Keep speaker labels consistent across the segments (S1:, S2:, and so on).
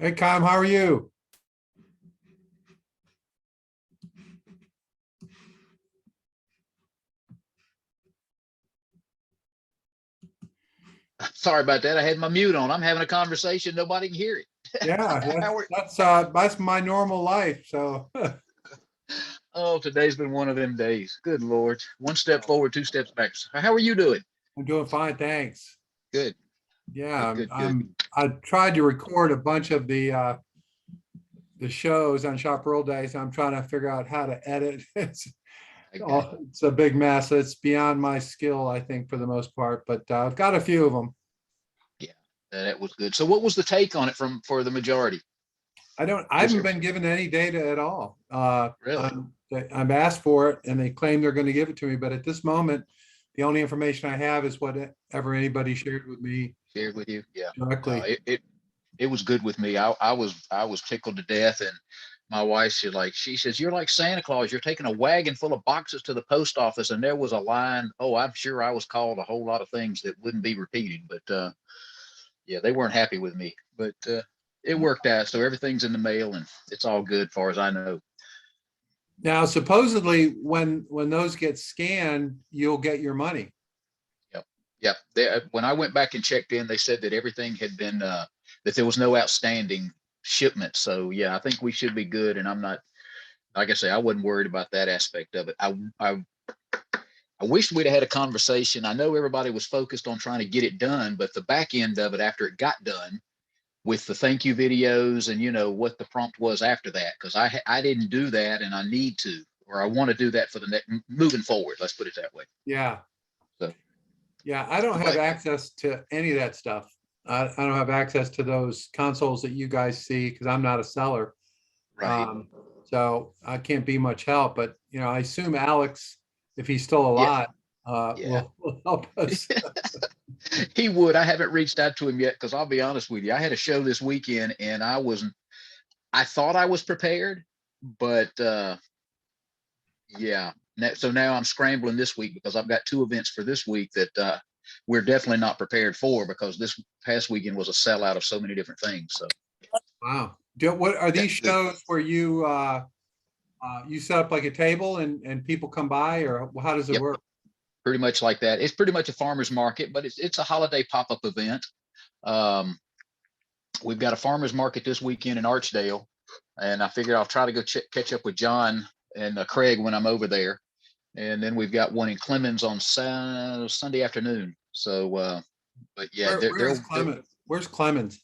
S1: Hey, Com, how are you?
S2: Sorry about that. I had my mute on. I'm having a conversation. Nobody can hear it.
S1: Yeah,
S2: How are,
S1: that's my normal life. So
S2: oh, today's been one of them days. Good Lord. One step forward, two steps back. How are you doing?
S1: I'm doing fine, thanks.
S2: Good,
S1: Yeah,
S2: good,
S1: I'm,
S2: good, good.
S1: I'm I tried to record a bunch of the shows on Shop World Days. I'm trying to figure out how to edit.
S2: I got you.
S1: It's a big mess. It's beyond my skill, I think, for the most part, but I've got a few of them.
S2: Yeah, that was good. So what was the take on it for the majority?
S1: I
S2: Just
S1: haven't been given any data at all.
S2: really?
S1: I've asked for it and they claim they're going to give it to me, but at this moment, the only information I have is whatever anybody shared with me
S2: Shared with you? Yeah. No,
S1: directly.
S2: it was good with me. I was tickled to death, and my wife, she says, you're like Santa Claus. You're taking a wagon full of boxes to the post office, and there was a line. Oh, I'm sure I was called a whole lot of things that wouldn't be repeated, but yeah, they weren't happy with me, but it worked out. So everything's in the mail, and it's all good, as far as I know.
S1: Now, supposedly, when those get scanned, you'll get your money.
S2: Yep, yep. When I went back and checked in, they said that everything had been that there was no outstanding shipment. So yeah, I think we should be good. And I'm not, like I say, I wasn't worried about that aspect of it. I wish we'd have had a conversation. I know everybody was focused on trying to get it done, but the back end of it after it got done with the thank you videos and what the prompt was after that, because I didn't do that, and I need to, or I want to do that for the next moving forward. Let's put it that way.
S1: Yeah,
S2: So,
S1: yeah. I don't have
S2: but
S1: access to any of that stuff. I don't have access to those consoles that you guys see because I'm not a seller.
S2: right,
S1: Um, so I can't be much help. But I assume Alex, if he's still
S2: yeah,
S1: alive,
S2: yeah,
S1: will help us.
S2: he would. I haven't reached out to him yet because I'll be honest with you, I had a show this weekend and I wasn't. I thought I was prepared, but yeah. So now I'm scrambling this week because I've got two events for this week that we're definitely not prepared for, because this past weekend was a sellout of so many different things. So
S1: Wow. What are
S2: yeah,
S1: these
S2: good.
S1: shows where you set up like a table and people come by, or how does it
S2: Yep,
S1: work?
S2: pretty much like that. It's pretty much a farmer's market, but it's a holiday pop-up event. Um, we've got a farmer's market this weekend in Archdale, and I figured I'll try to go catch up with John and Craig when I'm over there. And then we've got one in Clemens on Sunday afternoon. So, but yeah,
S1: Where is Clemens? Where's Clemens?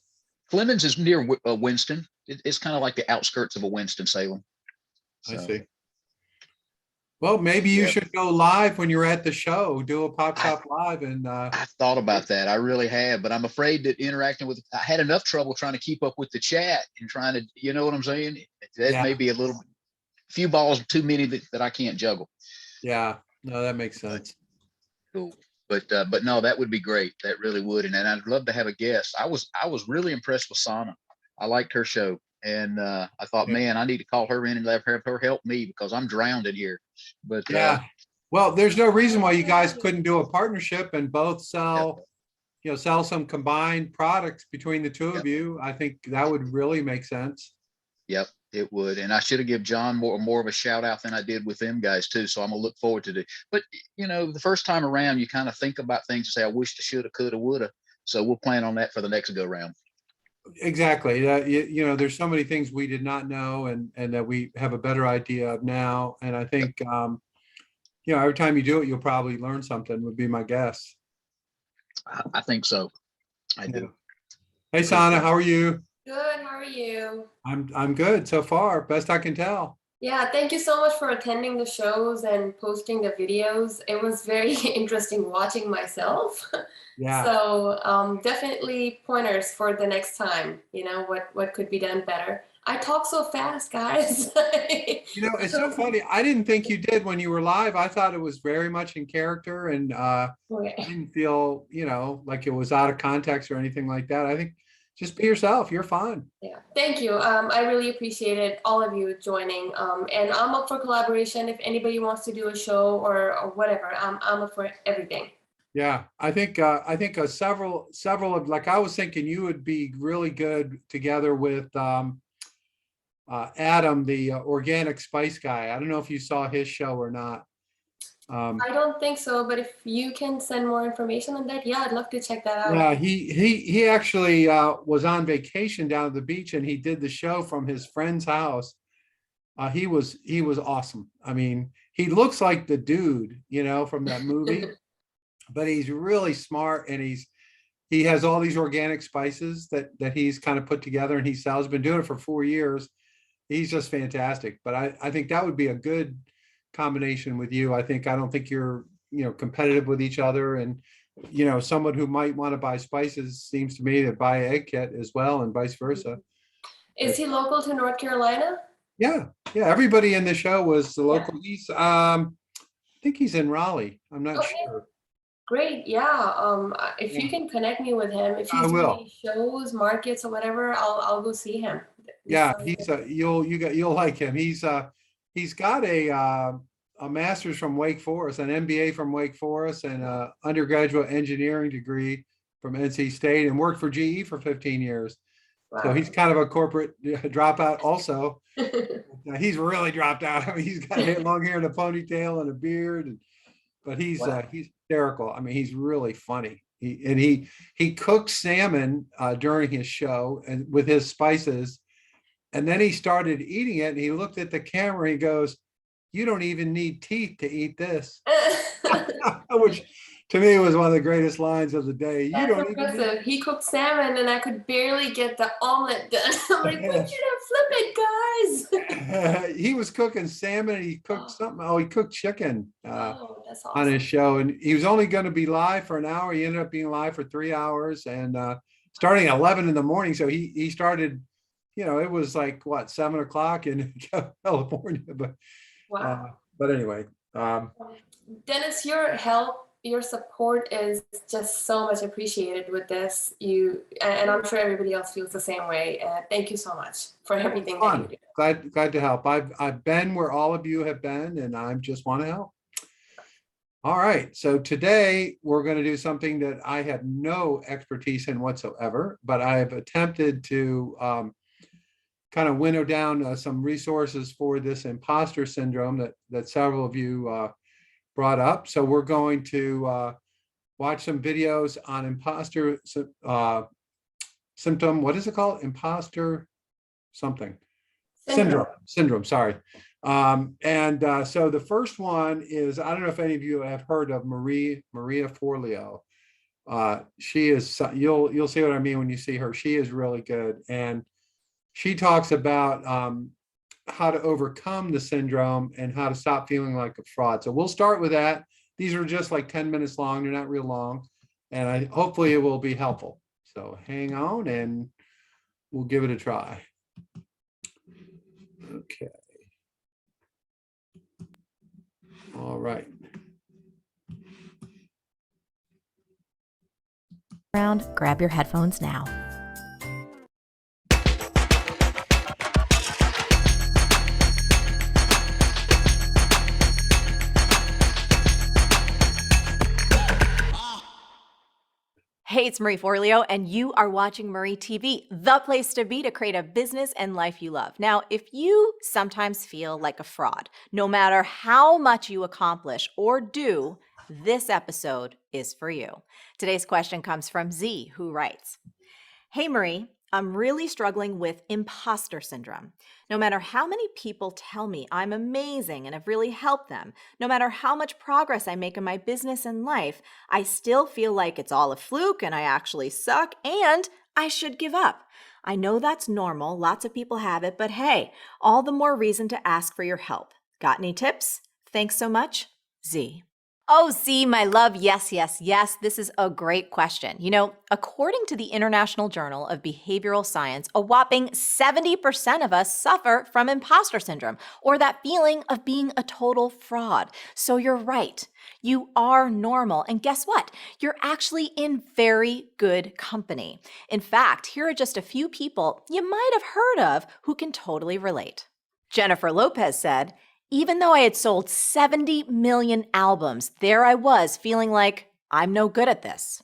S2: Clemens is near Winston. It's kind of like the outskirts of a Winston Salem.
S1: I
S2: So,
S1: see. Well, maybe you
S2: yeah,
S1: should go live when you're at the show, do a pop
S2: I
S1: shop live and
S2: I thought about that. I really have, but I'm afraid that interacting with, I had enough trouble trying to keep up with the chat and trying to, you know what I'm saying? That may
S1: yeah,
S2: be a few balls too many that I can't juggle.
S1: yeah. No, that makes
S2: But
S1: sense.
S2: cool. But no, that would be great. That really would. And I'd love to have a guest. I was really impressed with Sana. I liked her show. And I thought,
S1: Yeah.
S2: man, I need to call her in and have her help me because I'm drowned in here. But
S1: Yeah. Well, there's no reason why you guys
S3: Yeah.
S1: couldn't do a partnership and both
S2: yep,
S1: sell some combined products between the two of
S2: yep.
S1: you. I think that would really make sense.
S2: Yep, it would. And I should have given John more of a shout out than I did with them guys too. So I'm gonna look forward to it. But the first time around, you kind of think about things and say, I wish I shoulda, coulda, woulda. So we'll plan on that for the next go round.
S1: Exactly. There's so many things we did not know and that we have a better idea of now. And I
S2: Yep,
S1: think, every time you do it, you'll probably learn something would be my guess.
S2: I think so. I
S1: Yeah.
S2: do.
S1: Hey,
S2: But
S1: Sana, how are you?
S3: Good, how are you?
S1: I'm good so far, best I can tell.
S3: Yeah, thank you so much for attending the shows and posting the videos. It was very interesting watching myself.
S1: Yeah.
S3: So definitely pointers for the next time, what could be done better. I talk so fast, guys.
S1: It's so funny. I didn't think you did when you were live. I thought it was very much in character and I
S3: Okay.
S1: didn't feel, like it was out of context or anything like that. I think just be yourself. You're fine.
S3: Yeah, thank you. I really appreciated all of you joining. And I'm up for collaboration if anybody wants to do a show or whatever. I'm up for everything.
S1: Yeah, I think several of, like, I was thinking you would be really good together with Adam, the organic spice guy. I don't know if you saw his show or not.
S3: I don't think so, but if you can send more information on that, yeah, I'd love to check that out.
S1: Yeah, he actually was on vacation down at the beach, and he did the show from his friend's house. He was awesome. I mean, he looks like the dude, from that movie, but he's really smart, and he has all these organic spices that he's kind of put together and he sells. Been doing it for 4 years. He's just fantastic. But I think that would be a good combination with you. I don't think you're, competitive with each other. And, someone who might want to buy spices seems to me to buy an egg kit as well, and vice versa.
S3: Is he local to North Carolina?
S1: Yeah. Yeah. Everybody in the show was the
S3: Yeah.
S1: local. I think he's in Raleigh. I'm not
S3: Okay.
S1: sure.
S3: Great. Yeah. If you
S1: Yeah.
S3: can connect me with him, if
S1: I
S3: he's
S1: will.
S3: doing shows, markets, or whatever, I'll go see him.
S1: Yeah,
S3: So-
S1: you'll like him. He's got a master's from Wake Forest, an MBA from Wake Forest, and a undergraduate engineering degree from NC State, and worked for GE for 15 years. So
S3: Wow.
S1: he's kind of a corporate dropout also. He's really dropped out. I mean, he's got long hair and a ponytail and a beard, but he's
S3: Wow.
S1: he's hysterical. I mean, he's really funny. He cooked salmon during his show and with his spices. And then he started eating it, and he looked at the camera. He goes, "You don't even need teeth to eat this," which to me was one of the greatest lines of the day. You
S3: That's
S1: don't even need.
S3: impressive. He cooked salmon, and I could barely get the omelet done. I'm like, we should have flipped it, guys.
S1: He was cooking salmon, and he cooked something. Oh, he cooked chicken
S3: Oh, that's
S1: on
S3: awesome.
S1: his show, and he was only going to be live for an hour. He ended up being live for 3 hours, and starting at 11 in the morning. So he started. It was like what, 7 o'clock in California,
S3: Wow.
S1: but anyway,
S3: Dennis, your help, your support is just so much appreciated with this. And I'm sure everybody else feels the same way. Thank you so much for everything that you
S1: fun.
S3: do.
S1: Glad to help. I've been where all of you have been, and I just want to help. All right, so today we're going to do something that I have no expertise in whatsoever, but I've attempted to kind of winnow down some resources for this imposter syndrome that several of you brought up. So we're going to watch some videos on imposter symptom. What is it called? Imposter something. Syndrome. Sorry. So the first one is, I don't know if any of you have heard of Maria Forleo. She is, you'll see what I mean when you see her. She is really good. And she talks about how to overcome the syndrome and how to stop feeling like a fraud. So we'll start with that. These are just like 10 minutes long. They're not real long. And hopefully it will be helpful. So hang on and we'll give it a try. Okay. All right.
S4: Grab your headphones now. Hey, it's Marie Forleo, and you are watching Marie TV, the place to be to create a business and life you love. Now, if you sometimes feel like a fraud, no matter how much you accomplish or do, this episode is for you. Today's question comes from Z, who writes, "Hey, Marie, I'm really struggling with imposter syndrome. No matter how many people tell me I'm amazing and have really helped them, no matter how much progress I make in my business and life, I still feel like it's all a fluke and I actually suck and I should give up. I know that's normal. Lots of people have it, but hey, all the more reason to ask for your help. Got any tips? Thanks so much, Z." Oh, Z, my love, yes. This is a great question. According to the International Journal of Behavioral Science, a whopping 70% of us suffer from imposter syndrome, or that feeling of being a total fraud. So you're right. You are normal. And guess what? You're actually in very good company. In fact, here are just a few people you might have heard of who can totally relate. Jennifer Lopez said, "Even though I had sold 70 million albums, there I was feeling like, I'm no good at this.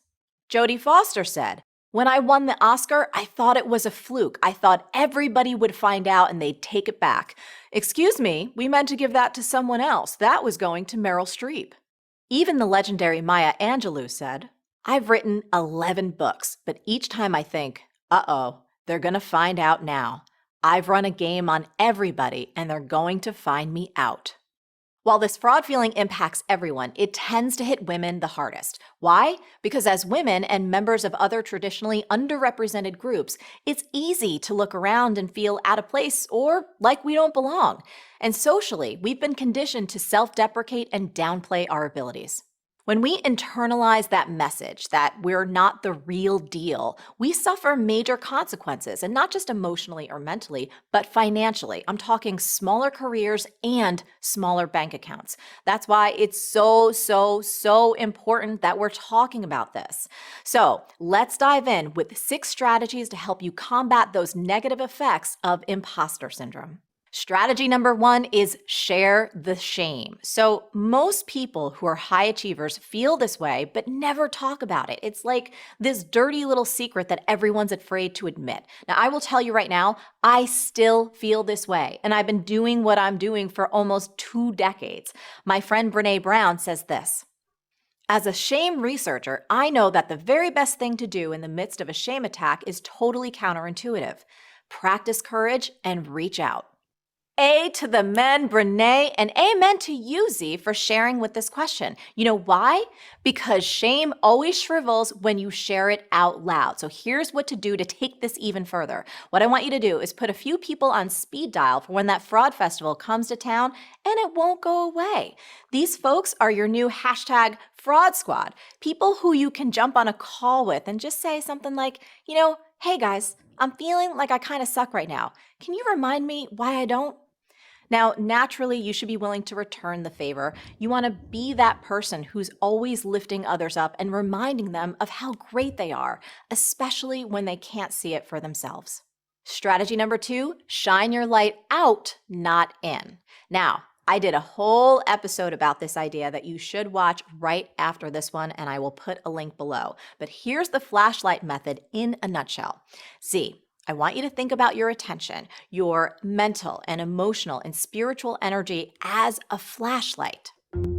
S4: Jodie Foster said, when I won the Oscar, I thought it was a fluke. I thought everybody would find out and they'd take it back. Excuse me, we meant to give that to someone else. That was going to Meryl Streep. Even the legendary Maya Angelou said, I've written 11 books, but each time I think, uh-oh, they're going to find out now. I've run a game on everybody and they're going to find me out. While this fraud feeling impacts everyone, it tends to hit women the hardest. Why? Because as women and members of other traditionally underrepresented groups, it's easy to look around and feel out of place or like we don't belong. And socially, we've been conditioned to self-deprecate and downplay our abilities. When we internalize that message that we're not the real deal, we suffer major consequences, and not just emotionally or mentally, but financially. I'm talking smaller careers and smaller bank accounts. That's why it's so important that we're talking about this. So let's dive in with 6 strategies to help you combat those negative effects of imposter syndrome. Strategy number 1 is share the shame. So most people who are high achievers feel this way, but never talk about it. It's like this dirty little secret that everyone's afraid to admit. Now, I will tell you right now, I still feel this way, and I've been doing what I'm doing for almost 2 decades. My friend Brene Brown says this. As a shame researcher, I know that the very best thing to do in the midst of a shame attack is totally counterintuitive. Practice courage and reach out. A to the men, Brene, and amen to you, Z, for sharing with this question. You know why? Because shame always shrivels when you share it out loud. So here's what to do to take this even further. What I want you to do is put a few people on speed dial for when that fraud festival comes to town, and it won't go away. These folks are your new hashtag fraud squad, people who you can jump on a call with and just say something like, hey guys, I'm feeling like I kind of suck right now. Can you remind me why I don't? Now, naturally, you should be willing to return the favor. You want to be that person who's always lifting others up and reminding them of how great they are, especially when they can't see it for themselves. Strategy number 2, shine your light out, not in. Now, I did a whole episode about this idea that you should watch right after this one, and I will put a link below. But here's the flashlight method in a nutshell. Z, I want you to think about your attention, your mental and emotional and spiritual energy as a flashlight.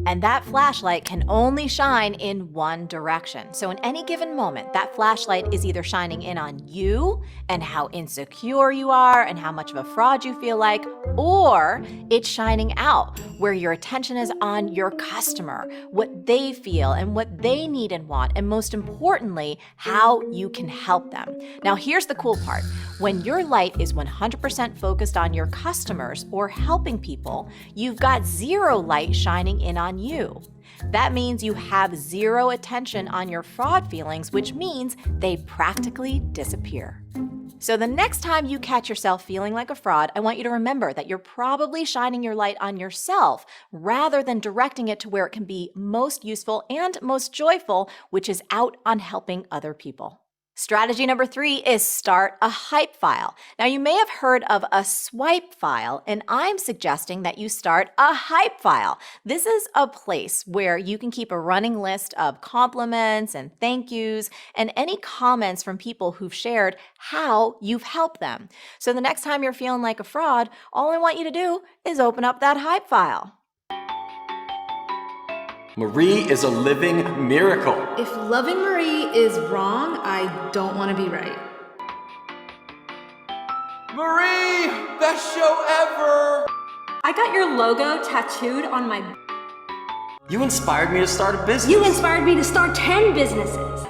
S4: And that flashlight can only shine in one direction. So in any given moment, that flashlight is either shining in on you and how insecure you are and how much of a fraud you feel like, or it's shining out where your attention is on your customer, what they feel and what they need and want, and most importantly, how you can help them. Now, here's the cool part. When your light is 100% focused on your customers or helping people, you've got 0 light shining in on you. That means you have 0 attention on your fraud feelings, which means they practically disappear. So the next time you catch yourself feeling like a fraud, I want you to remember that you're probably shining your light on yourself rather than directing it to where it can be most useful and most joyful, which is out on helping other people. Strategy number 3 is start a hype file. Now, you may have heard of a swipe file, and I'm suggesting that you start a hype file. This is a place where you can keep a running list of compliments and thank yous and any comments from people who've shared how you've helped them. So the next time you're feeling like a fraud, all I want you to do is open up that hype file.
S5: Marie is a living miracle.
S6: If loving Marie is wrong, I don't want to be right.
S5: Marie, best show ever!
S6: I got your logo tattooed on my...
S5: You inspired me to start a business.
S6: You inspired me to start 10 businesses.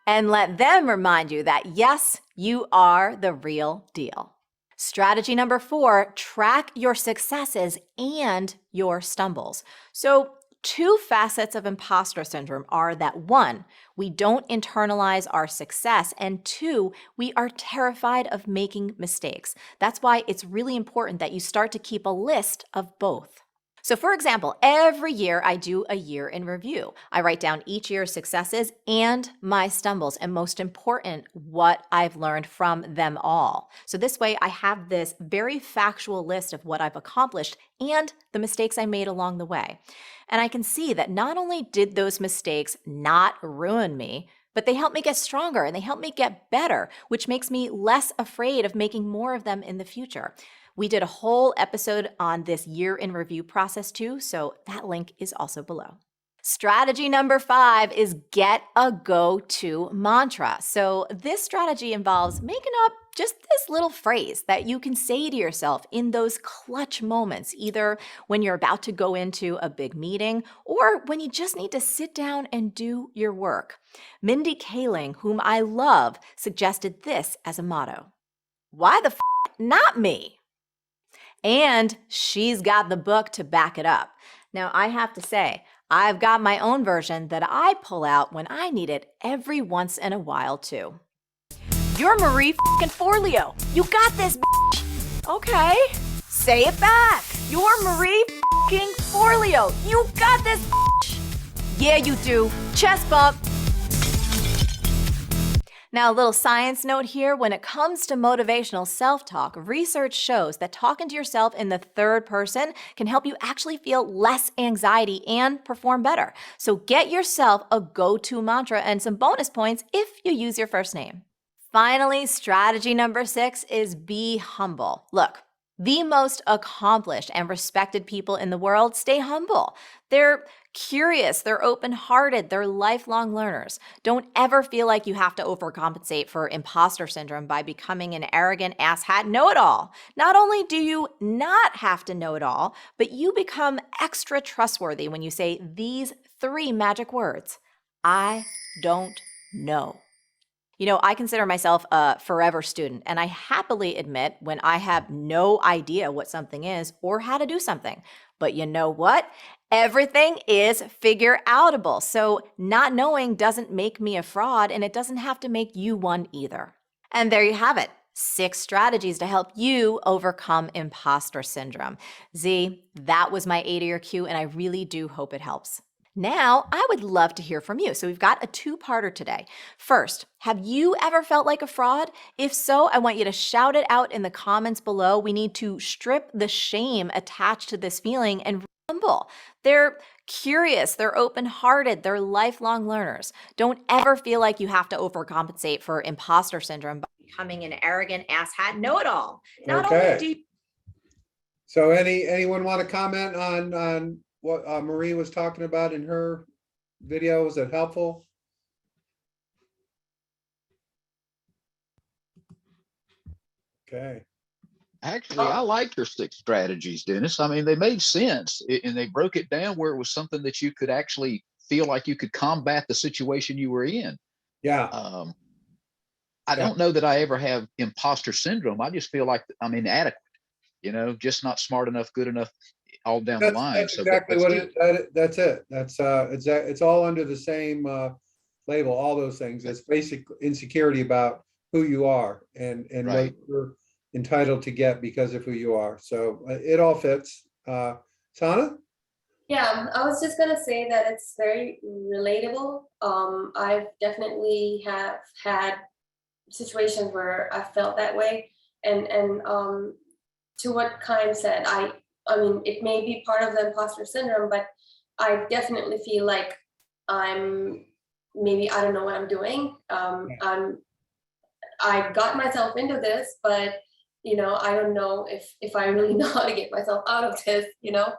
S4: And let them remind you that yes, you are the real deal. Strategy number 4, track your successes and your stumbles. So 2 facets of imposter syndrome are that 1, we don't internalize our success, and 2, we are terrified of making mistakes. That's why it's really important that you start to keep a list of both. So, for example, every year I do a year in review. I write down each year's successes and my stumbles, and most important, what I've learned from them all. So, this way I have this very factual list of what I've accomplished and the mistakes I made along the way. And I can see that not only did those mistakes not ruin me, but they help me get stronger and they help me get better, which makes me less afraid of making more of them in the future. We did a whole episode on this year in review process too, so that link is also below. Strategy number 5 is get a go-to mantra. So this strategy involves making up just this little phrase that you can say to yourself in those clutch moments, either when you're about to go into a big meeting or when you just need to sit down and do your work. Mindy Kaling, whom I love, suggested this as a motto. Why the f*** not me? And she's got the book to back it up. Now, I have to say, I've got my own version that I pull out when I need it every once in a while, too. You're Marie f***ing Forleo. You got this, bitch. Okay, say it back. You're Marie f***ing Forleo. You got this, bitch. Yeah, you do. Chest bump. Now, a little science note here. When it comes to motivational self-talk, research shows that talking to yourself in the third person can help you actually feel less anxiety and perform better. So get yourself a go-to mantra and some bonus points if you use your first name. Finally, strategy number 6 is be humble. Look, the most accomplished and respected people in the world stay humble. They're curious, they're open-hearted, they're lifelong learners. Don't ever feel like you have to overcompensate for imposter syndrome by becoming an arrogant asshat know-it-all. Not only do you not have to know it all, but you become extra trustworthy when you say these 3 magic words. I don't know. You know, I consider myself a forever student, and I happily admit when I have no idea what something is or how to do something. But you know what? Everything is figure-outable, so not knowing doesn't make me a fraud, and it doesn't have to make you one either. And there you have it. 6 strategies to help you overcome imposter syndrome. Z, that was my A to your Q, and I really do hope it helps. Now, I would love to hear from you. So we've got a 2-parter today. First, have you ever felt like a fraud? If so, I want you to shout it out in the comments below. We need to strip the shame attached to this feeling and humble. They're curious, they're open-hearted, they're lifelong learners. Don't ever feel like you have to overcompensate for imposter syndrome by becoming an arrogant asshat know-it-all. Not only do you—
S1: So anyone want to comment on what Marie was talking about in her video? Was it helpful? Okay.
S2: Actually, I like your 6 strategies, Dennis. I mean, they made sense and they broke it down where it was something that you could actually feel like you could combat the situation you were in.
S1: Yeah.
S2: I don't know that I ever have imposter syndrome. I just feel like I'm inadequate, just not smart enough, good enough, all down the line.
S1: That's exactly what that's it. It's all under the same label, all those things. It's basic insecurity about who you are and
S2: Right.
S1: what you're entitled to get because of who you are. So it all fits. Sana?
S3: Yeah, I was just gonna say that it's very relatable. I've definitely have had situations where I felt that way, and to what Kaim said, I mean, it may be part of the imposter syndrome, but I definitely feel like I don't know what I'm doing. I got myself into this, but I don't know if I really know how to get myself out of this.
S1: Yeah.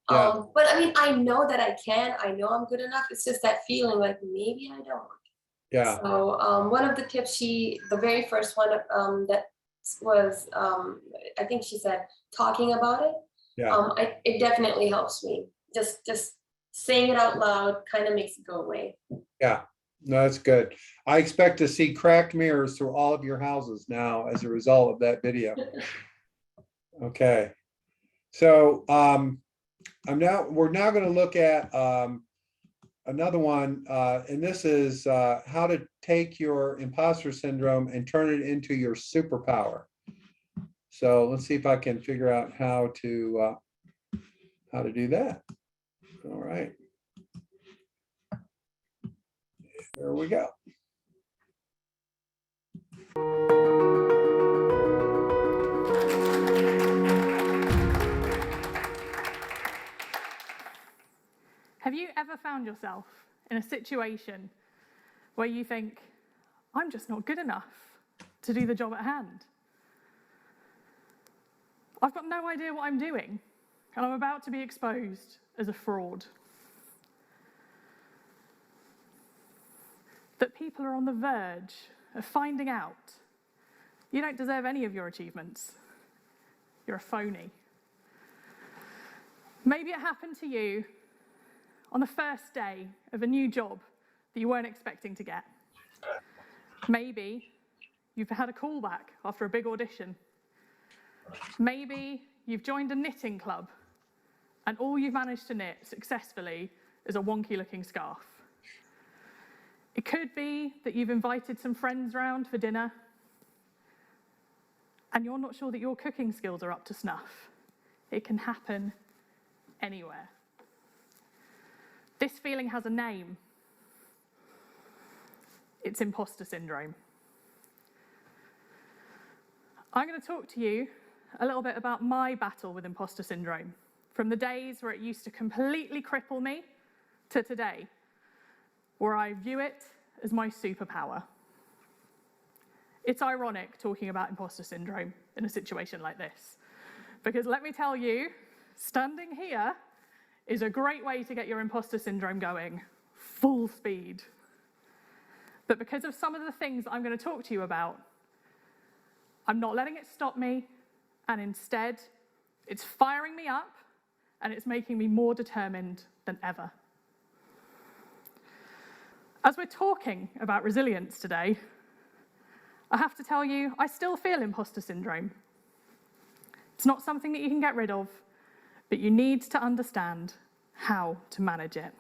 S3: But I mean, I know that I can. I know I'm good enough. It's just that feeling like maybe I don't.
S1: Yeah.
S3: So one of the tips the very first one that was, I think she said, talking about it.
S1: Yeah.
S3: It definitely helps me. Just saying it out loud kind of makes it go away.
S1: Yeah. No, that's good. I expect to see cracked mirrors through all of your houses now as a result of that video. Okay. So we're now going to look at another one, and this is how to take your imposter syndrome and turn it into your superpower. So let's see if I can figure out how to how to do that. All right. There we go.
S7: Have you ever found yourself in a situation where you think, I'm just not good enough to do the job at hand? I've got no idea what I'm doing, and I'm about to be exposed as a fraud. That people are on the verge of finding out you don't deserve any of your achievements. You're a phony. Maybe it happened to you on the first day of a new job that you weren't expecting to get. Maybe you've had a callback after a big audition. Maybe you've joined a knitting club and all you've managed to knit successfully is a wonky-looking scarf. It could be that you've invited some friends round for dinner and you're not sure that your cooking skills are up to snuff. It can happen anywhere. This feeling has a name. It's imposter syndrome. I'm going to talk to you a little bit about my battle with imposter syndrome, from the days where it used to completely cripple me to today, where I view it as my superpower. It's ironic talking about imposter syndrome in a situation like this, because let me tell you, standing here is a great way to get your imposter syndrome going, full speed. But because of some of the things that I'm going to talk to you about, I'm not letting it stop me, and instead, it's firing me up, and it's making me more determined than ever. As we're talking about resilience today, I have to tell you, I still feel imposter syndrome. It's not something that you can get rid of, but you need to understand how to manage it.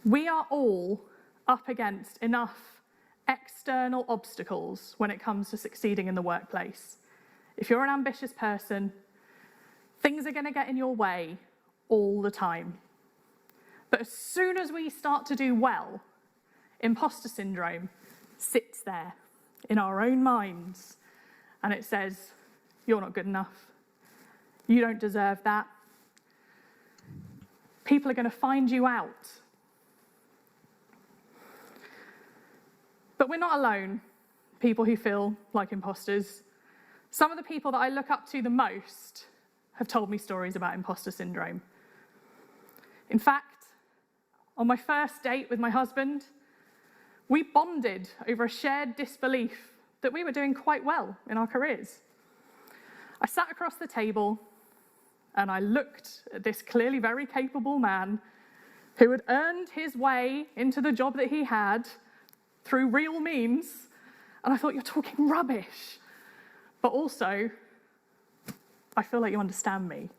S7: We are all up against enough external obstacles when it comes to succeeding in the workplace. If you're an ambitious person, things are going to get in your way all the time. But as soon as we start to do well, imposter syndrome sits there in our own minds and it says, you're not good enough. You don't deserve that. People are going to find you out. But we're not alone, people who feel like imposters. Some of the people that I look up to the most have told me stories about imposter syndrome. In fact, on my first date with my husband, we bonded over a shared disbelief that we were doing quite well in our careers. I sat across the table and I looked at this clearly very capable man who had earned his way into the job that he had through real means, and I thought, you're talking rubbish. But also, I feel like you understand me,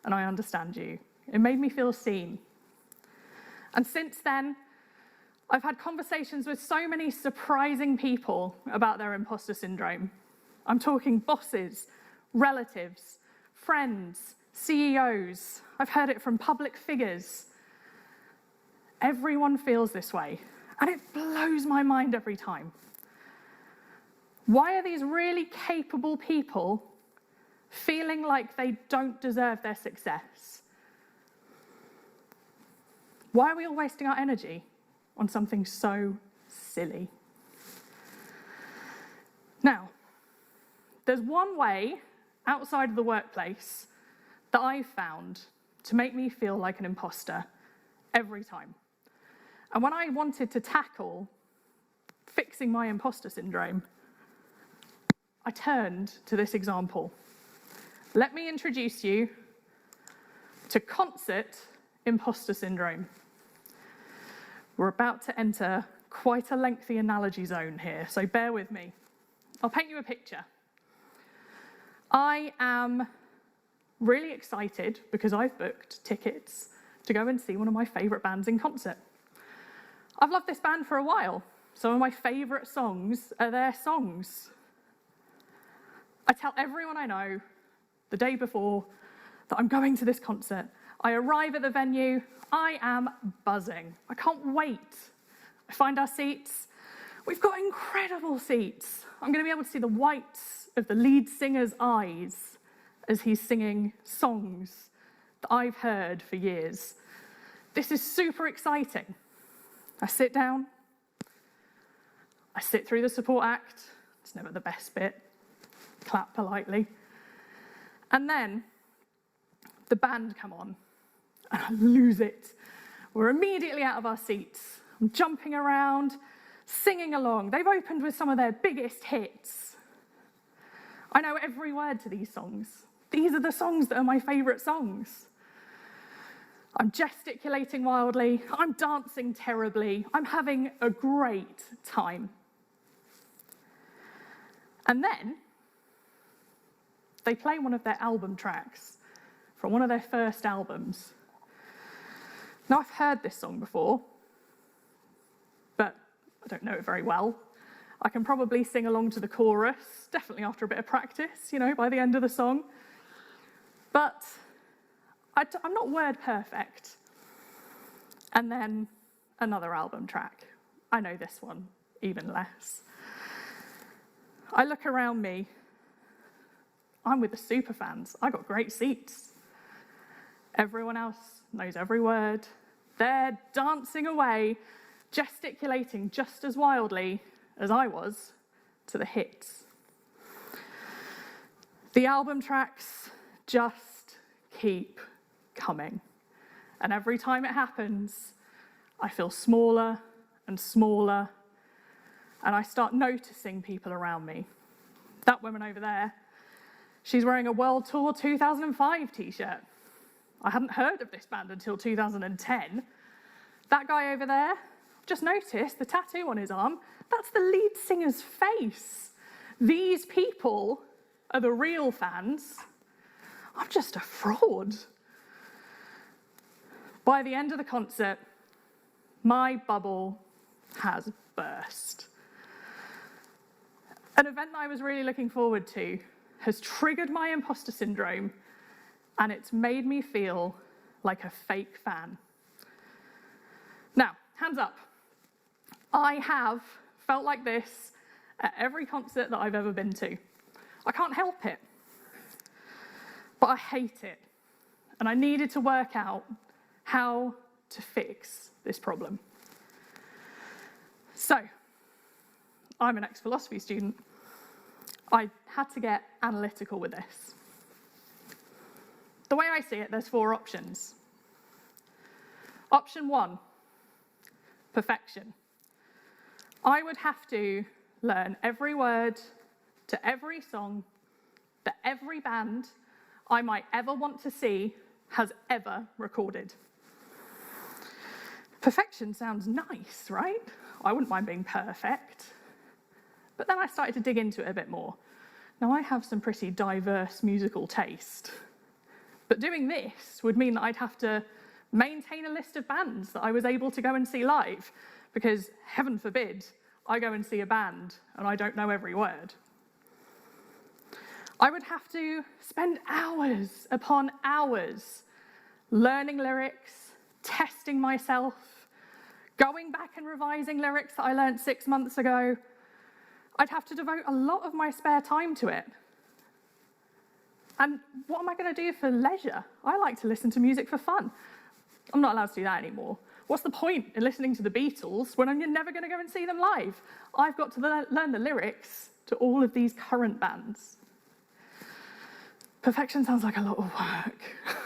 S7: and I understand you. It made me feel seen. And since then, I've had conversations with so many surprising people about their imposter syndrome. I'm talking bosses, relatives, friends, CEOs. I've heard it from public figures. Everyone feels this way, and it blows my mind every time. Why are these really capable people feeling like they don't deserve their success? Why are we all wasting our energy on something so silly? Now, there's one way outside of the workplace that I've found to make me feel like an imposter every time. And when I wanted to tackle fixing my imposter syndrome, I turned to this example. Let me introduce you to concert imposter syndrome. We're about to enter quite a lengthy analogy zone here, so bear with me. I'll paint you a picture. I am really excited because I've booked tickets to go and see one of my favourite bands in concert. I've loved this band for a while. Some of my favourite songs are their songs. I tell everyone I know the day before that I'm going to this concert. I arrive at the venue, I am buzzing. I can't wait. I find our seats. We've got incredible seats. I'm going to be able to see the whites of the lead singer's eyes as he's singing songs that I've heard for years. This is super exciting. I sit down. I sit through the support act. It's never the best bit. Clap politely. And then the band come on, and I lose it. We're immediately out of our seats. I'm jumping around, singing along. They've opened with some of their biggest hits. I know every word to these songs. These are the songs that are my favourite songs. I'm gesticulating wildly. I'm dancing terribly. I'm having a great time. And then they play one of their album tracks from one of their first albums. Now, I've heard this song before, but I don't know it very well. I can probably sing along to the chorus, definitely after a bit of practice, by the end of the song. But I'm not word perfect. And then another album track. I know this one even less. I look around me. I'm with the super fans. I got great seats. Everyone else knows every word. They're dancing away, gesticulating just as wildly as I was to the hits. The album tracks just keep coming. And every time it happens, I feel smaller and smaller, and I start noticing people around me. That woman over there, she's wearing a World Tour 2005 t-shirt. I hadn't heard of this band until 2010. That guy over there, just noticed the tattoo on his arm. That's the lead singer's face. These people are the real fans. I'm just a fraud. By the end of the concert, my bubble has burst. An event that I was really looking forward to has triggered my imposter syndrome, and it's made me feel like a fake fan. Now, hands up. I have felt like this at every concert that I've ever been to. I can't help it, but I hate it, and I needed to work out how to fix this problem. So, I'm an ex-philosophy student. I had to get analytical with this. The way I see it, there's 4 options. Option 1, perfection. I would have to learn every word to every song that every band I might ever want to see has ever recorded. Perfection sounds nice, right? I wouldn't mind being perfect. But then I started to dig into it a bit more. Now, I have some pretty diverse musical taste, but doing this would mean that I'd have to maintain a list of bands that I was able to go and see live, because heaven forbid I go and see a band and I don't know every word. I would have to spend hours upon hours learning lyrics, testing myself, going back and revising lyrics that I learned 6 months ago. I'd have to devote a lot of my spare time to it. And what am I going to do for leisure? I like to listen to music for fun. I'm not allowed to do that anymore. What's the point in listening to the Beatles when I'm never going to go and see them live? I've got to learn the lyrics to all of these current bands. Perfection sounds like a lot of work.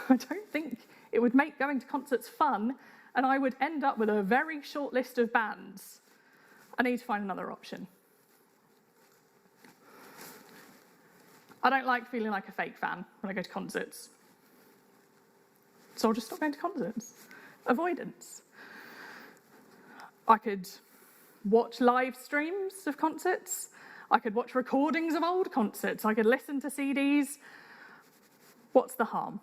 S7: I don't think it would make going to concerts fun, and I would end up with a very short list of bands. I need to find another option. I don't like feeling like a fake fan when I go to concerts. So I'll just stop going to concerts. Avoidance. I could watch live streams of concerts. I could watch recordings of old concerts. I could listen to CDs. What's the harm?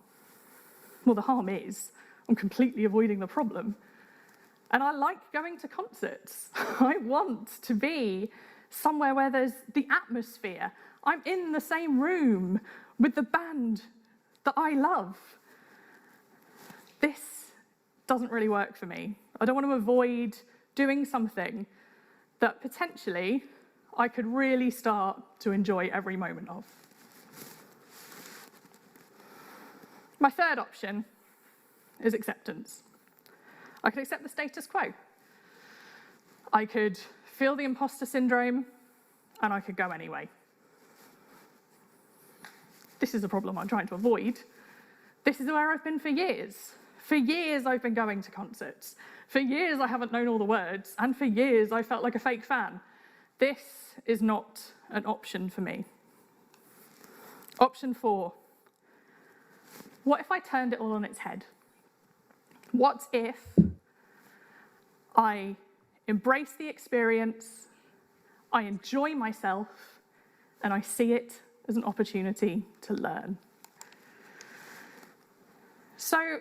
S7: Well, the harm is I'm completely avoiding the problem. And I like going to concerts. I want to be somewhere where there's the atmosphere. I'm in the same room with the band that I love. This doesn't really work for me. I don't want to avoid doing something that potentially I could really start to enjoy every moment of. My third option is acceptance. I could accept the status quo. I could feel the imposter syndrome, and I could go anyway. This is a problem I'm trying to avoid. This is where I've been for years. For years, I've been going to concerts. For years, I haven't known all the words. And for years, I felt like a fake fan. This is not an option for me. Option 4. What if I turned it all on its head? What if I embrace the experience, I enjoy myself, and I see it as an opportunity to learn? So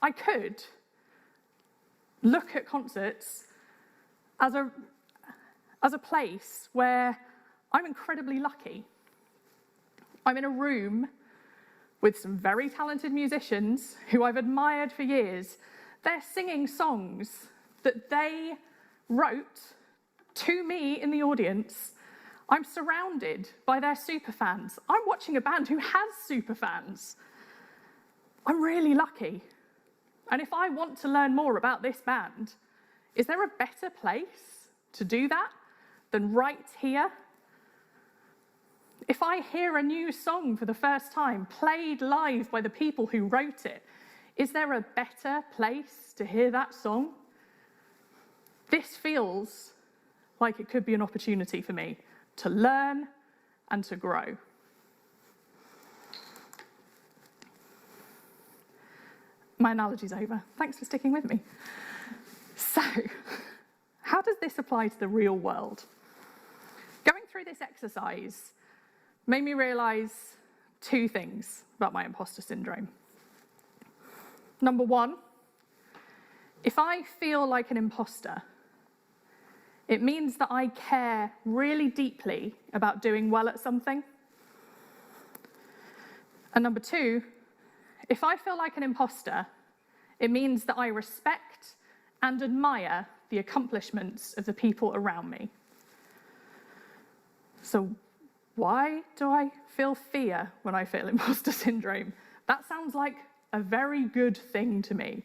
S7: I could look at concerts as a place where I'm incredibly lucky. I'm in a room with some very talented musicians who I've admired for years. They're singing songs that they wrote to me in the audience. I'm surrounded by their superfans. I'm watching a band who has superfans. I'm really lucky. And if I want to learn more about this band, is there a better place to do that than right here? If I hear a new song for the first time, played live by the people who wrote it, is there a better place to hear that song? This feels like it could be an opportunity for me to learn and to grow. My analogy's over. Thanks for sticking with me. So, how does this apply to the real world? Going through this exercise made me realise 2 things about my imposter syndrome. Number 1, if I feel like an imposter, it means that I care really deeply about doing well at something. And number 2, if I feel like an imposter, it means that I respect and admire the accomplishments of the people around me. So why do I feel fear when I feel imposter syndrome? That sounds like a very good thing to me.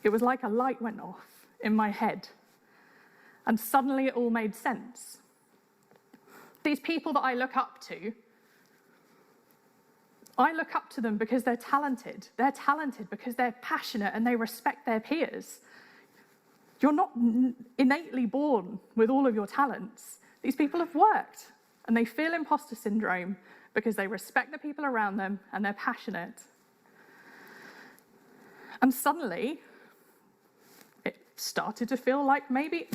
S7: It was like a light went off in my head, and suddenly it all made sense. These people that I look up to them because they're talented. They're talented because they're passionate and they respect their peers. You're not innately born with all of your talents. These people have worked, and they feel imposter syndrome because they respect the people around them and they're passionate. And suddenly, it started to feel like maybe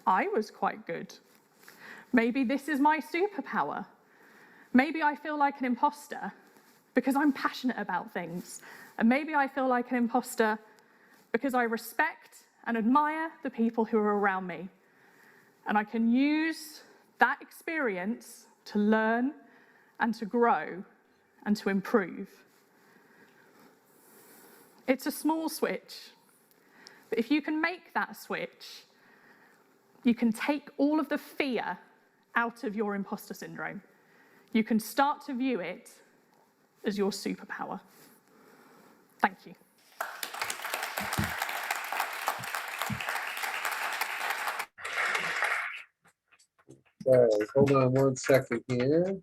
S7: I was quite good. Maybe this is my superpower. Maybe I feel like an imposter because I'm passionate about things. And maybe I feel like an imposter because I respect and admire the people who are around me. And I can use that experience to learn and to grow and to improve. It's a small switch, but if you can make that switch, you can take all of the fear out of your imposter syndrome. You can start to view it as your superpower. Thank you.
S1: Okay, hold on 1 second here.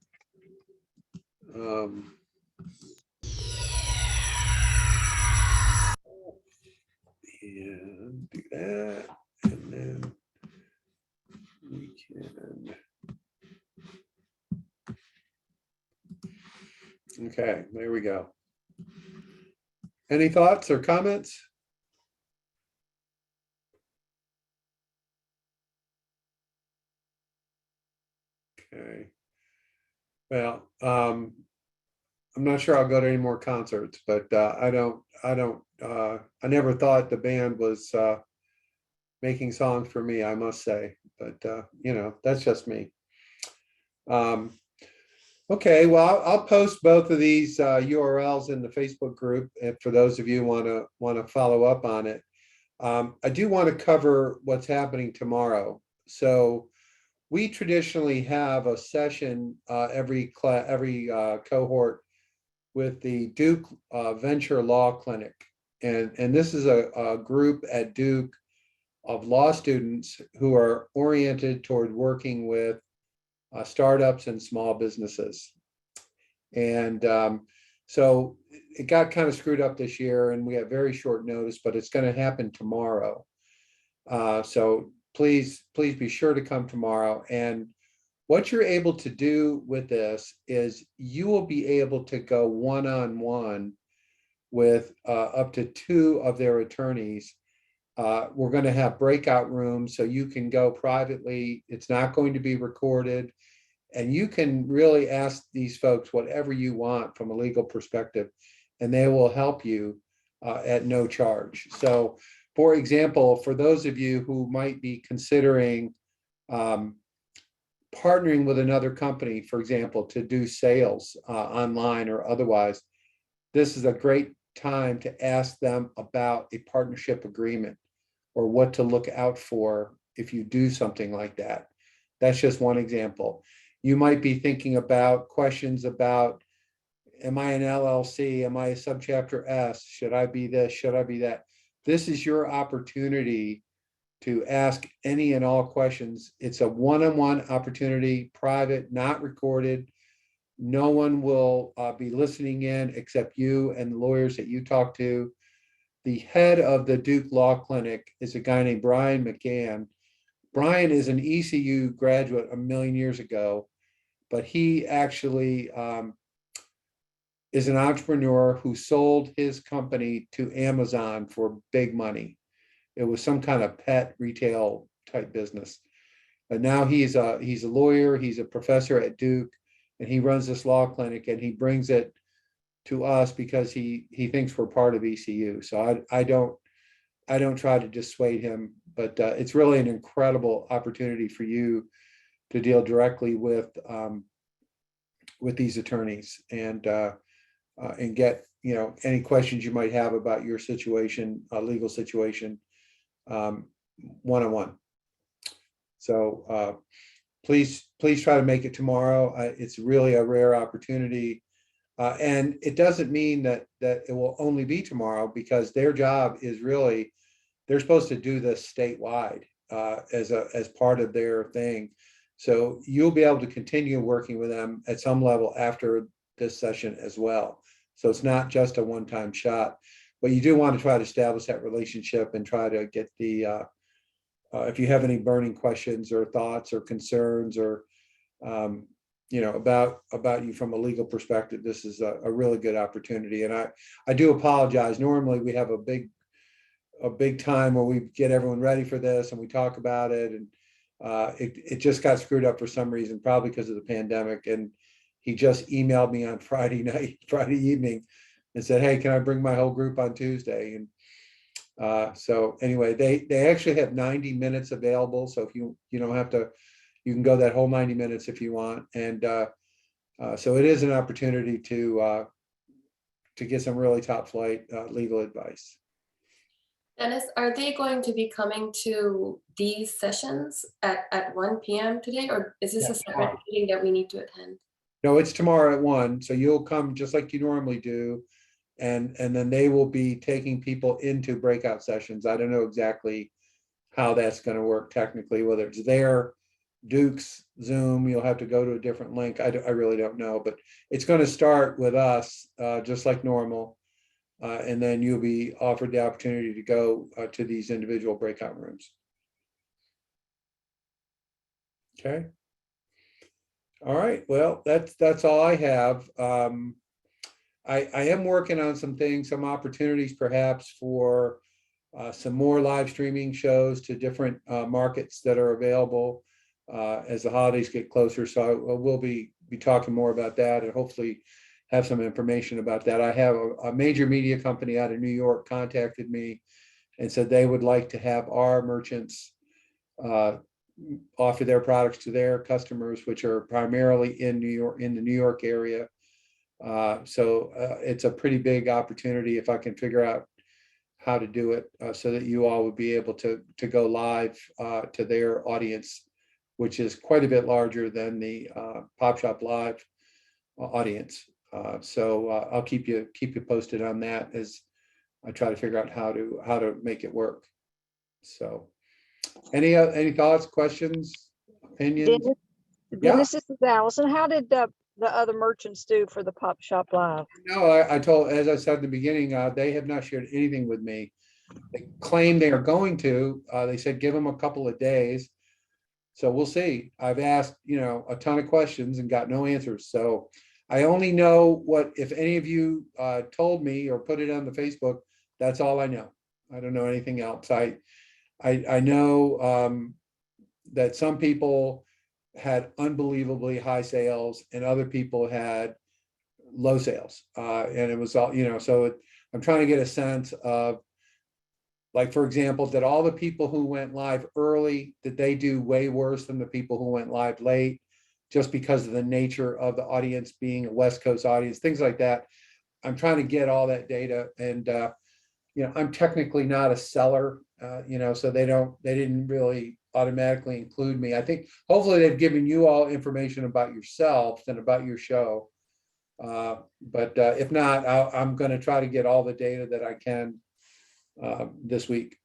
S1: And do that, and then we can. Okay, there we go. Any thoughts or comments? Okay. Well, I'm not sure I'll go to any more concerts, but I never thought the band was making songs for me, I must say, but you know, that's just me. Okay, well, I'll post both of these URLs in the Facebook group, and for those of you who want to follow up on it. I do want to cover what's happening tomorrow. So we traditionally have a session every cohort with the Duke Venture Law Clinic, and this is a group at Duke of law students who are oriented toward working with startups and small businesses. And so it got kind of screwed up this year, and we have very short notice, but it's going to happen tomorrow. So please be sure to come tomorrow. And what you're able to do with this is you will be able to go one-on-one with up to 2 of their attorneys. We're going to have breakout rooms so you can go privately. It's not going to be recorded. And you can really ask these folks whatever you want from a legal perspective, and they will help you at no charge. So, for example, for those of you who might be considering partnering with another company, for example, to do sales online or otherwise, this is a great time to ask them about a partnership agreement or what to look out for if you do something like that. That's just one example. You might be thinking about questions about, am I an LLC? Am I a subchapter S? Should I be this? Should I be that? This is your opportunity to ask any and all questions. It's a one-on-one opportunity, private, not recorded. No one will be listening in except you and the lawyers that you talk to. The head of the Duke Law Clinic is a guy named Brian McGann. Brian is an ECU graduate a million years ago, but he actually is an entrepreneur who sold his company to Amazon for big money. It was some kind of pet retail type business. But now he's a lawyer, he's a professor at Duke, and he runs this law clinic, and he brings it to us because he thinks we're part of ECU. So I don't try to dissuade him, but it's really an incredible opportunity for you to deal directly with these attorneys and get any questions you might have about your situation, legal situation, one-on-one. So please try to make it tomorrow. It's really a rare opportunity. And it doesn't mean that it will only be tomorrow, because their job is really, they're supposed to do this statewide as part of their thing. So you'll be able to continue working with them at some level after this session as well. So it's not just a one-time shot, but you do want to try to establish that relationship and try to get the, if you have any burning questions or thoughts or concerns or, about you from a legal perspective, this is a really good opportunity. And I do apologize. Normally we have a big time where we get everyone ready for this and we talk about it, and it just got screwed up for some reason, probably because of the pandemic. And he just emailed me on Friday evening and said, hey, can I bring my whole group on Tuesday? And so anyway, they actually have 90 minutes available. So if you don't have to, you can go that whole 90 minutes if you want. And so it is an opportunity to get some really top flight legal advice.
S3: Dennis, are they going to be coming to these sessions at 1 p.m. today, or is this a separate meeting that we need to attend?
S1: No, it's tomorrow at 1. So you'll come just like you normally do. And then they will be taking people into breakout sessions. I don't know exactly how that's going to work technically, whether it's their Duke's Zoom, you'll have to go to a different link. I really don't know, but it's going to start with us just like normal. And then you'll be offered the opportunity to go to these individual breakout rooms. Okay. All right. Well, that's all I have. I am working on some things, some opportunities perhaps for some more live streaming shows to different markets that are available as the holidays get closer. So we'll be talking more about that and hopefully have some information about that. I have a major media company out of New York contacted me and said they would like to have our merchants offer their products to their customers, which are primarily in New York, in the New York area. So it's a pretty big opportunity if I can figure out how to do it, so that you all would be able to go live to their audience, which is quite a bit larger than the Pop Shop Live audience. So I'll keep you posted on that as I try to figure out how to make it work. So any thoughts, questions, opinions?
S8: Dennis, this is Allison. How did the other merchants do for the Pop Shop Live?
S1: No, I told, as I said in the beginning, they have not shared anything with me. They claim they are going to. They said give them a couple of days. So we'll see. I've asked, a ton of questions and got no answers. So I only know what, if any of you told me or put it on the Facebook, that's all I know. I don't know anything else. I know that some people had unbelievably high sales and other people had low sales. And it was all, so I'm trying to get a sense of, like, for example, did all the people who went live early, did they do way worse than the people who went live late, just because of the nature of the audience being a West Coast audience, things like that. I'm trying to get all that data. And, I'm technically not a seller, so they didn't really automatically include me. I think hopefully they've given you all information about yourselves and about your show. But if not, I'm going to try to get all the data that I can this week.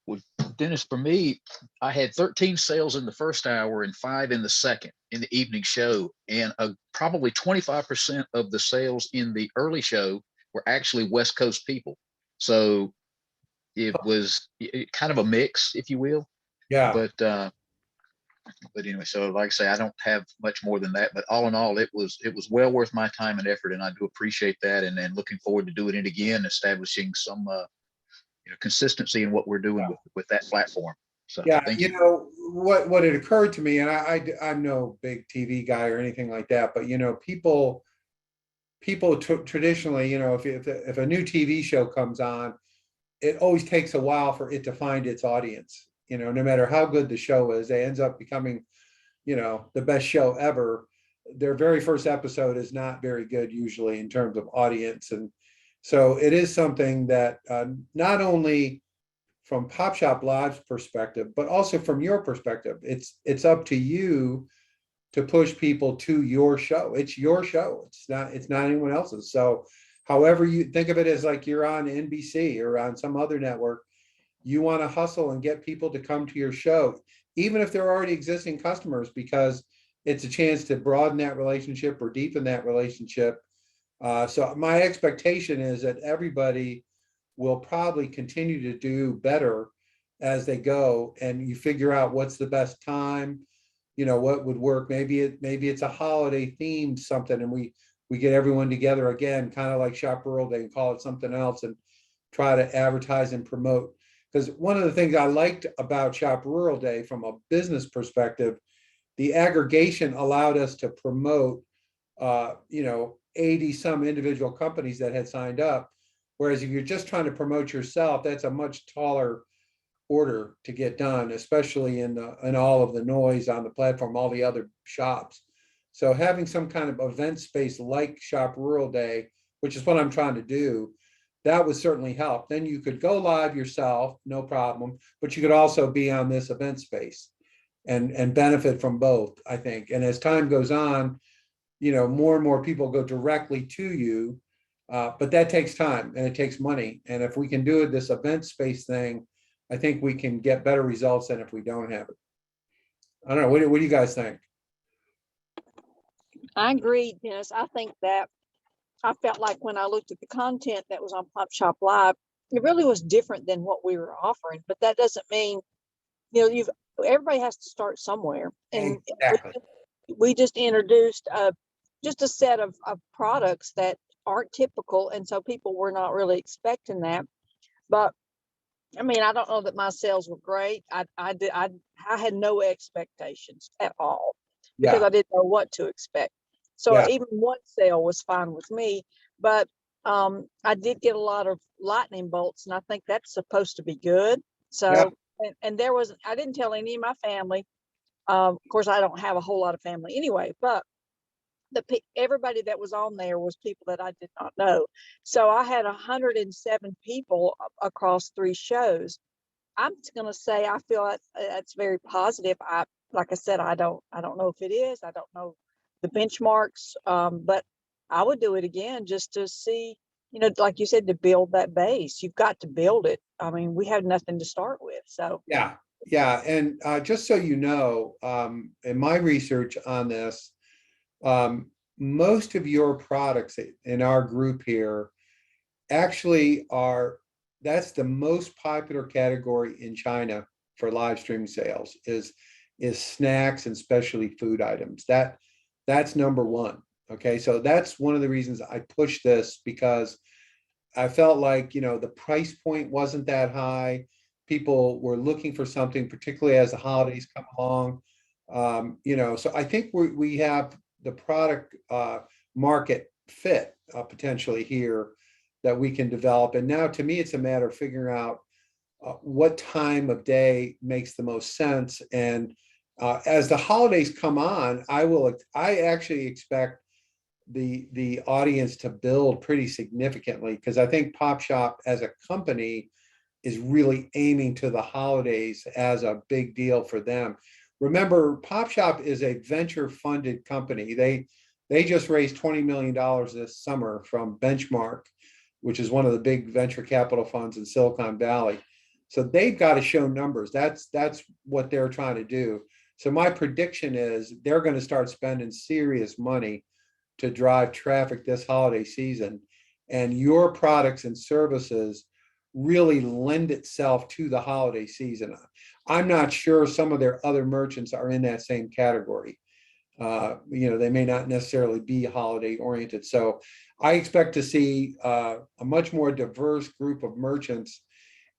S2: Well, Dennis, for me, I had 13 sales in the first hour and 5 in the second, in the evening show. And probably 25% of the sales in the early show were actually West Coast people. So it was kind of a mix, if you will.
S1: Yeah.
S2: But anyway, so like I say, I don't have much more than that. But all in all, it was well worth my time and effort, and I do appreciate that. And looking forward to doing it again, establishing some consistency in what we're doing with that platform. So
S1: Yeah,
S2: thank you.
S1: What had occurred to me, and I'm no big TV guy or anything like that, but people traditionally, if a new TV show comes on, it always takes a while for it to find its audience. No matter how good the show is, it ends up becoming, the best show ever. Their very first episode is not very good usually in terms of audience. And so it is something that not only from Pop Shop Live's perspective, but also from your perspective, it's up to you to push people to your show. It's your show. It's not anyone else's. So however you think of it, as like you're on NBC or on some other network, you want to hustle and get people to come to your show, even if they're already existing customers, because it's a chance to broaden that relationship or deepen that relationship. So my expectation is that everybody will probably continue to do better as they go, and you figure out what's the best time, what would work. Maybe it's a holiday themed something, and we get everyone together again, kind of like Shop Rural Day, and call it something else and try to advertise and promote. Because one of the things I liked about Shop Rural Day from a business perspective, the aggregation allowed us to promote 80 some individual companies that had signed up. Whereas if you're just trying to promote yourself, that's a much taller order to get done, especially in all of the noise on the platform, all the other shops. So having some kind of event space like Shop Rural Day, which is what I'm trying to do, that would certainly help. Then you could go live yourself, no problem, but you could also be on this event space and benefit from both, I think. And as time goes on, more and more people go directly to you, but that takes time and it takes money. And if we can do it, this event space thing, I think we can get better results than if we don't have it. I don't know. What do you guys think?
S8: I agree, Dennis. I think that I felt like when I looked at the content that was on Pop Shop Live, it really was different than what we were offering. But that doesn't mean, everybody has to start somewhere. And
S1: exactly.
S8: we just introduced just a set of products that aren't typical. And so people were not really expecting that. But I mean, I don't know that my sales were great. I had no expectations at all because I didn't know what to expect. So even one sale was fine with me, but I did get a lot of lightning bolts, and I think that's supposed to be good. So and there was, I didn't tell any of my family. Of course, I don't have a whole lot of family anyway, but everybody that was on there was people that I did not know. So I had 107 people across 3 shows. I'm just going to say I feel that's very positive. Like I said, I don't know if it is. I don't know the benchmarks, but I would do it again just to see, like you said, to build that base. You've got to build it. I mean, we have nothing to start with. So
S1: Yeah, yeah. And just so you know, in my research on this, most of your products in our group here actually that's the most popular category in China for live stream sales is snacks and specialty food items. That's number one. Okay, so that's one of the reasons I pushed this, because I felt like, the price point wasn't that high. People were looking for something, particularly as the holidays come along. So I think we have the product market fit potentially here that we can develop. And now to me, it's a matter of figuring out what time of day makes the most sense. And as the holidays come on, I actually expect the audience to build pretty significantly, because I think Pop Shop as a company is really aiming to the holidays as a big deal for them. Remember, Pop Shop is a venture funded company. They just raised $20 million this summer from Benchmark, which is one of the big venture capital funds in Silicon Valley. So they've got to show numbers. That's what they're trying to do. So my prediction is they're going to start spending serious money to drive traffic this holiday season. And your products and services really lend itself to the holiday season. I'm not sure some of their other merchants are in that same category. They may not necessarily be holiday oriented. So I expect to see a much more diverse group of merchants.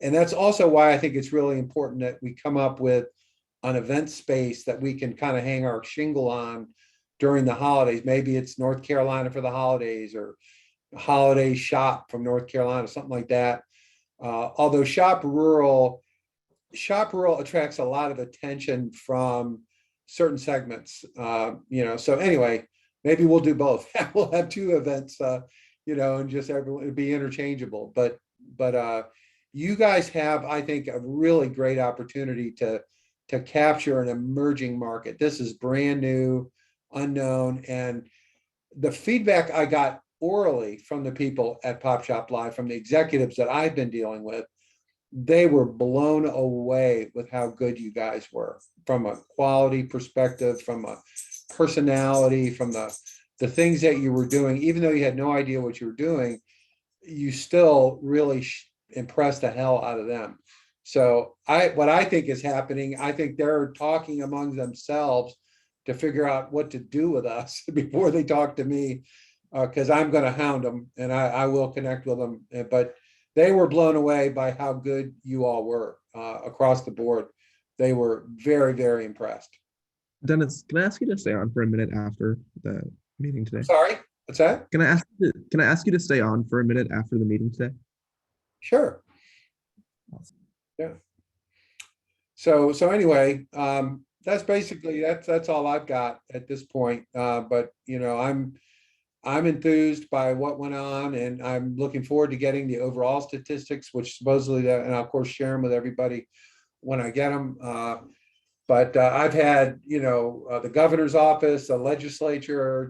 S1: And that's also why I think it's really important that we come up with an event space that we can kind of hang our shingle on during the holidays. Maybe it's North Carolina for the holidays, or holiday shop from North Carolina, something like that. Although Shop Rural attracts a lot of attention from certain segments, so anyway, maybe we'll do both. We'll have 2 events, and just everyone, it'd be interchangeable. But you guys have, I think, a really great opportunity to capture an emerging market. This is brand new, unknown, and the feedback I got orally from the people at Pop Shop Live, from the executives that I've been dealing with, they were blown away with how good you guys were from a quality perspective, from a personality, from the things that you were doing. Even though you had no idea what you were doing, you still really impressed the hell out of them. So what I think is happening, I think they're talking among themselves to figure out what to do with us before they talk to me, because I'm going to hound them, and I will connect with them. But they were blown away by how good you all were across the board. They were very, very impressed.
S9: Dennis, can I ask you to stay on for a minute after the meeting today?
S1: Sorry, what's that?
S9: Can I ask you to stay on for a minute after the meeting today?
S1: Sure.
S9: Awesome.
S1: Yeah. So anyway, that's basically that's all I've got at this point. But I'm enthused by what went on, and I'm looking forward to getting the overall statistics, which supposedly, and I'll of course share them with everybody when I get them. But I've had, the governor's office, the legislature,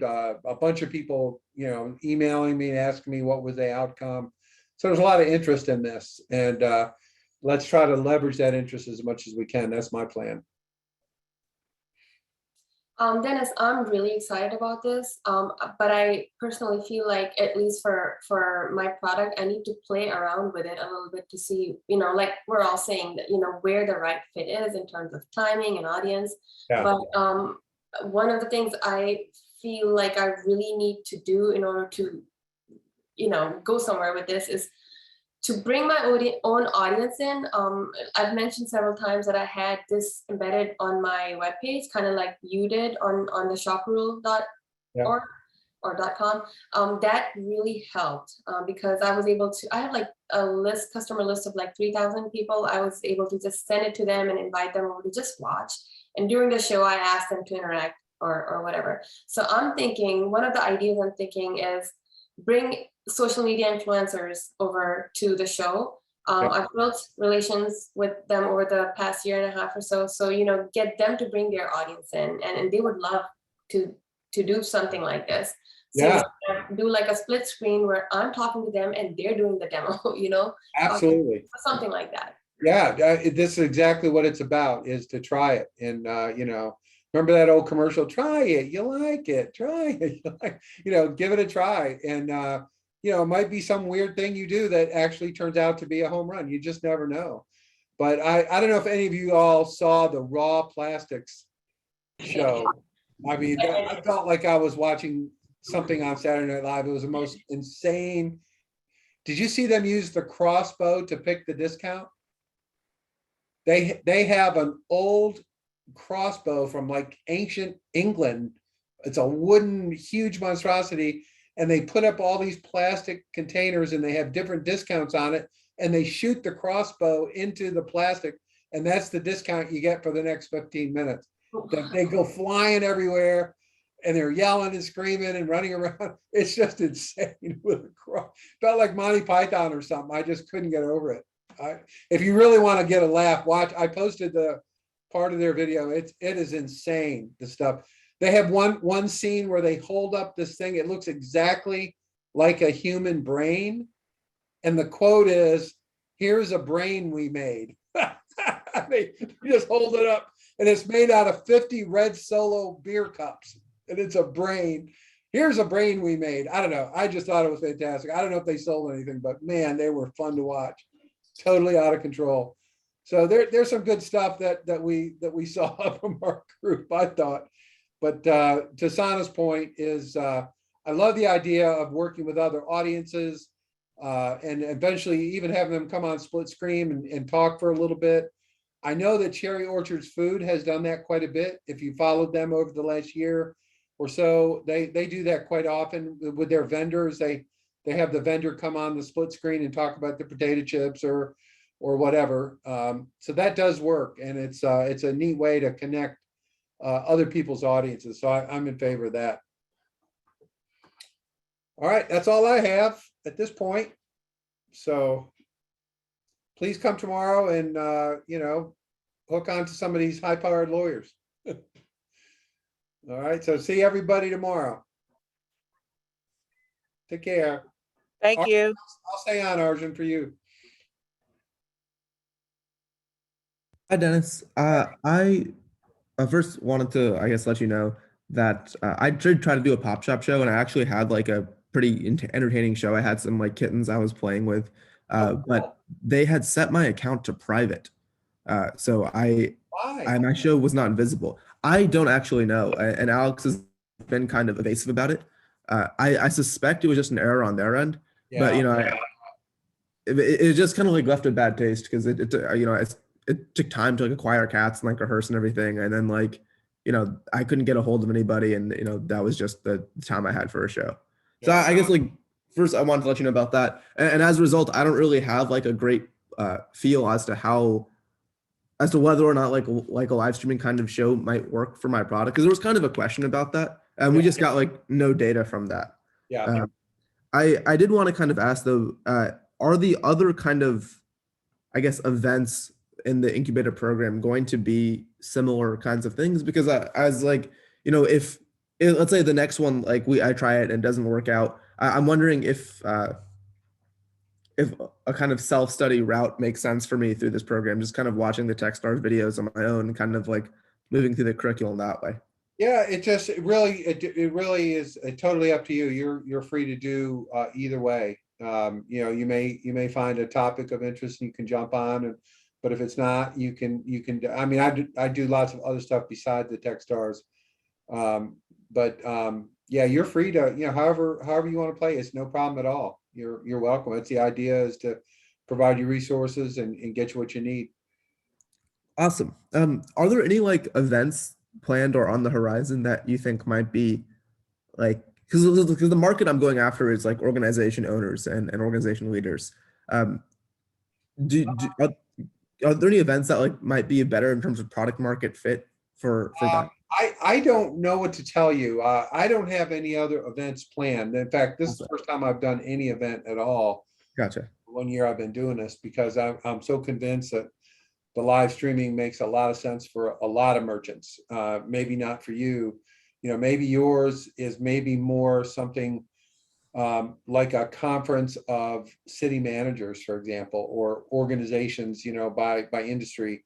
S1: a bunch of people, emailing me and asking me what was the outcome. So there's a lot of interest in this, and let's try to leverage that interest as much as we can. That's my plan.
S3: Dennis, I'm really excited about this, but I personally feel like, at least for my product, I need to play around with it a little bit to see, like we're all saying, that where the right fit is in terms of timing and audience.
S1: Yeah.
S3: But one of the things I feel like I really need to do in order to, go somewhere with this is to bring my own audience in. I've mentioned several times that I had this embedded on my webpage, kind of like you did on the shoprural.org.
S1: Yeah.
S3: or .com, that really helped because I was able to, I had like a customer list of like 3,000 people. I was able to just send it to them and invite them over to just watch. And during the show, I asked them to interact or whatever. So I'm thinking, one of the ideas I'm thinking is bring social media influencers over to the show. I've built relations with them over the past year and a half or so. So, get them to bring their audience in, and they would love to do something like this. So
S1: Yeah,
S3: do like a split screen where I'm talking to them and they're doing the demo,
S1: absolutely.
S3: something like that.
S1: Yeah, this is exactly what it's about, is to try it. And, remember that old commercial, try it, you like it, try it, give it a try. And, it might be some weird thing you do that actually turns out to be a home run. You just never know. But I don't know if any of you all saw the Raw Plastics show. I mean, I felt like I was watching something on Saturday Night Live. It was the most insane. Did you see them use the crossbow to pick the discount? They have an old crossbow from like ancient England. It's a wooden, huge monstrosity. And they put up all these plastic containers and they have different discounts on it. And they shoot the crossbow into the plastic. And that's the discount you get for the next 15 minutes. They go flying everywhere and they're yelling and screaming and running around. It's just insane with a cross. Felt like Monty Python or something. I just couldn't get over it. If you really want to get a laugh, watch. I posted the part of their video. It is insane, the stuff. They have one scene where they hold up this thing. It looks exactly like a human brain. And the quote is, "Here's a brain we made." They just hold it up. And it's made out of 50 red Solo beer cups. And it's a brain. Here's a brain we made. I don't know. I just thought it was fantastic. I don't know if they sold anything, but man, they were fun to watch. Totally out of control. So there's some good stuff that we saw from our group, I thought. But to Sana's point is, I love the idea of working with other audiences and eventually even having them come on split screen and talk for a little bit. I know that Cherry Orchard's Food has done that quite a bit. If you followed them over the last year or so, they do that quite often with their vendors. They have the vendor come on the split screen and talk about the potato chips or whatever. So that does work, and it's a neat way to connect other people's audiences. So I'm in favor of that. All right, that's all I have at this point. So please come tomorrow and hook on to some of these high-powered lawyers. All right, so see everybody tomorrow. Take care.
S10: Thank you.
S1: I'll stay on, Arjun, for you.
S9: Hi, Dennis. I first wanted to, I guess, let you know that I did try to do a pop shop show, and I actually had like a pretty entertaining show. I had some like kittens I was playing with, but they had set my account to private, so my show was not visible. I don't actually know, and Alex has been kind of evasive about it. I suspect it was just an error on their end, but it just kind of like left a bad taste because it took time to like acquire cats and like rehearse and everything, and then like I couldn't get a hold of anybody, and that was just the time I had for a show. So I guess like first I wanted to let you know about that, and as a result, I don't really have like a great feel as to whether or not like a live streaming kind of show might work for my product, because there was kind of a question about that, and we just got like no data from that.
S1: Yeah.
S9: I did want to kind of ask though, are the other kind of, I guess, events in the incubator program going to be similar kinds of things? Because as like, if let's say the next one, like I try it and it doesn't work out, I'm wondering if a kind of self-study route makes sense for me through this program, just kind of watching the Techstars videos on my own, kind of like moving through the curriculum that way.
S1: Yeah, it really is totally up to you. You're free to do either way. You may find a topic of interest and you can jump on, but if it's not, you can. I mean, I do lots of other stuff besides the Techstars, yeah, you're free to however you want to play. It's no problem at all. You're welcome. That's the idea, is to provide you resources and get you what you need.
S9: Awesome. Are there any like events planned or on the horizon that you think might be like because the market I'm going after is like organization owners and organization leaders. Um, are there any events that like might be better in terms of product market fit for that?
S1: I don't know what to tell you. I don't have any other events planned. In fact, this is the first time I've done any event at all.
S9: Gotcha.
S1: 1 year I've been doing this because I'm so convinced that the live streaming makes a lot of sense for a lot of merchants. Maybe not for you. Maybe yours is maybe more something like a conference of city managers, for example, or organizations, by industry,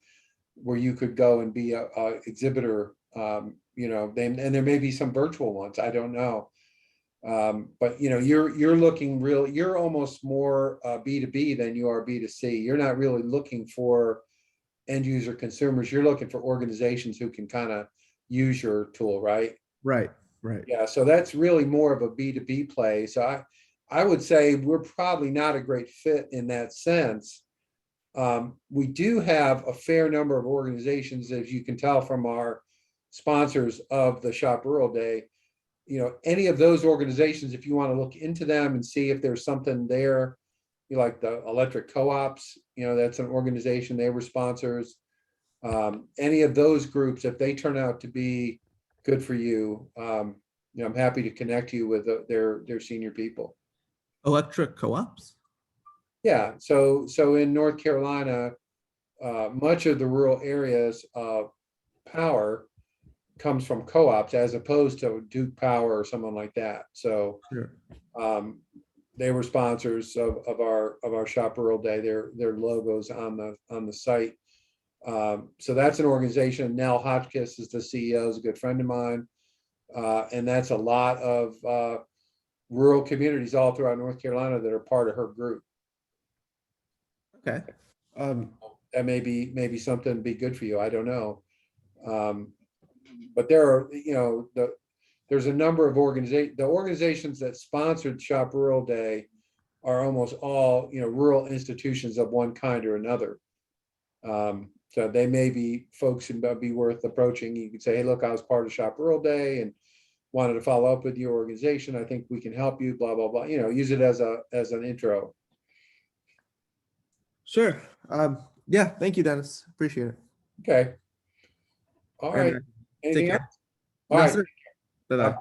S1: where you could go and be a exhibitor. And there may be some virtual ones. I don't know. But you're looking real. You're almost more B2B than you are B2C. You're not really looking for end user consumers. You're looking for organizations who can kind of use your tool, right?
S9: Right.
S1: Yeah, so that's really more of a B2B play. So I would say we're probably not a great fit in that sense. We do have a fair number of organizations, as you can tell from our sponsors of the Shop Rural Day. Any of those organizations, if you want to look into them and see if there's something there, like the electric co-ops, that's an organization, they were sponsors. Any of those groups, if they turn out to be good for you, I'm happy to connect you with their senior people.
S9: Electric co-ops?
S1: Yeah, so in North Carolina, much of the rural areas of power comes from co-ops as opposed to Duke Power or someone like that. So
S9: Sure.
S1: they were sponsors of our Shop Rural Day. Their logos on the site. So that's an organization. Nell Hotchkiss is the CEO, is a good friend of mine. And that's a lot of rural communities all throughout North Carolina that are part of her group.
S9: Okay.
S1: That maybe something be good for you. I don't know. But there are, there's a number of organizations that sponsored Shop Rural Day are almost all, rural institutions of one kind or another. So they may be folks who might be worth approaching. You could say, hey, look, I was part of Shop Rural Day and wanted to follow up with your organization. I think we can help you, blah, blah, blah. Use it as an intro.
S9: Sure. Yeah, thank you, Dennis. Appreciate it.
S1: Okay. All right.
S9: And,
S1: Anything
S9: care.
S1: else? All
S9: No,
S1: right.
S9: sir. Bye-bye.